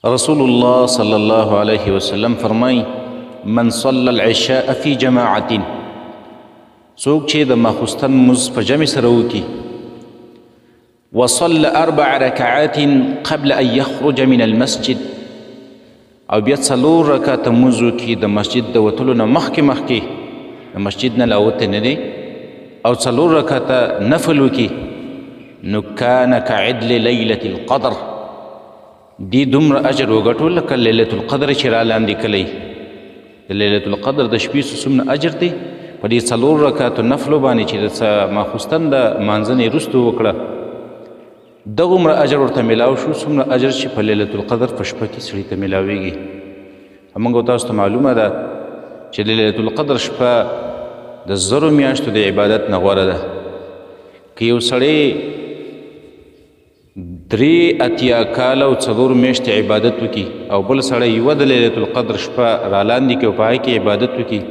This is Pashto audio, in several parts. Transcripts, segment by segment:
رسول الله صلی الله علیه وسلم فرمای من صلى العشاء في جماعة څوک چې د ماخوستن مونځ په جمع سره وکړي وصلى 4 ركعات قبل ان يخرج من المسجد او بیا 4 رکعاته مونځ وکړي د مسجد د وتلو نه مخکې د مسجد نه راوتی نه دی او 4 رکعاته نفل وکړي نو کان کعدل لیلة القدر دی دومره اجر وګټو لکه لیلة القدر چې را لاندې کلی د لیلة القدر د شپې څومره اجر دی په دې 4 رکعاتو نفلو باندې چې د ماخوستن د مانځه نه وروسته وکړه دغومره اجر ورته میلاو شو څومره اجر چې په لیلة القدر په شپه کې سړي ته میلاویږي همونږ تاسو ته معلومه ده چې د لیلة القدر شپه د 1000 میاشتو د عبادت نه غوره ده که یو سړی 83 کاله او 4 میاشتې عبادت وکړي او بل سړی یوه د لیلة القدر شپه رالاندې کړي او په هغې کې عبادت وکړي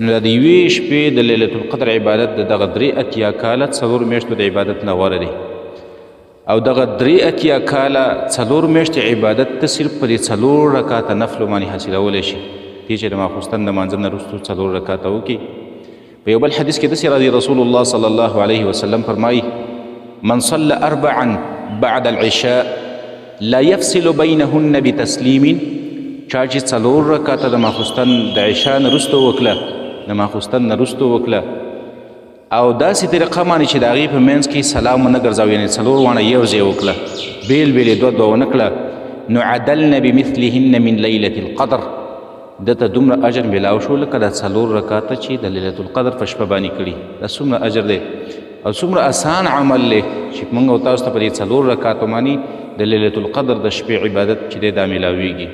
نو د یوې شپې د لیلة القدر عبادت د دغه 83 کاله 4 میاشتو د عبادت نه غوره دی او دغه 83 کاله 4 میاشتې عبادت ته صرف په دې 4 رکعاته نفلو باندې حاصلولی شي دې چې د ماخوستن د مانځه نه وروسته 4 رکعاته وکړي په یو بل حدیث کې داسې راځي رسول الله صلی الله علیه وسلم فرمایي من صلى 4 بعد العشاء لا يفصل بينهن بتسليم چا چې 4 رکعاته د ماخوستن د عشا نه وروسته وکړه د ماخوستن نه وروسته وکړه او داسې طریقه باندې چې د هغې په منځ کې سلام ونه ګرځاو یعنې 4 واړه یو ځای وکړه بیل بیل یې 2 ونه کړه نو عدلن بمثلهن من لیلة القدر دته دومره اجر میلاو شو لکه دا 4 رکعاته چې د لیلة القدر په شپه باندې کړي دا څومره اجر دی او څومره آسان عمل دی چې موږ او تاسو ته په دې 4 رکعاتو باندې د لیلة القدر د شپې عبادت چې دی دا میلاویږي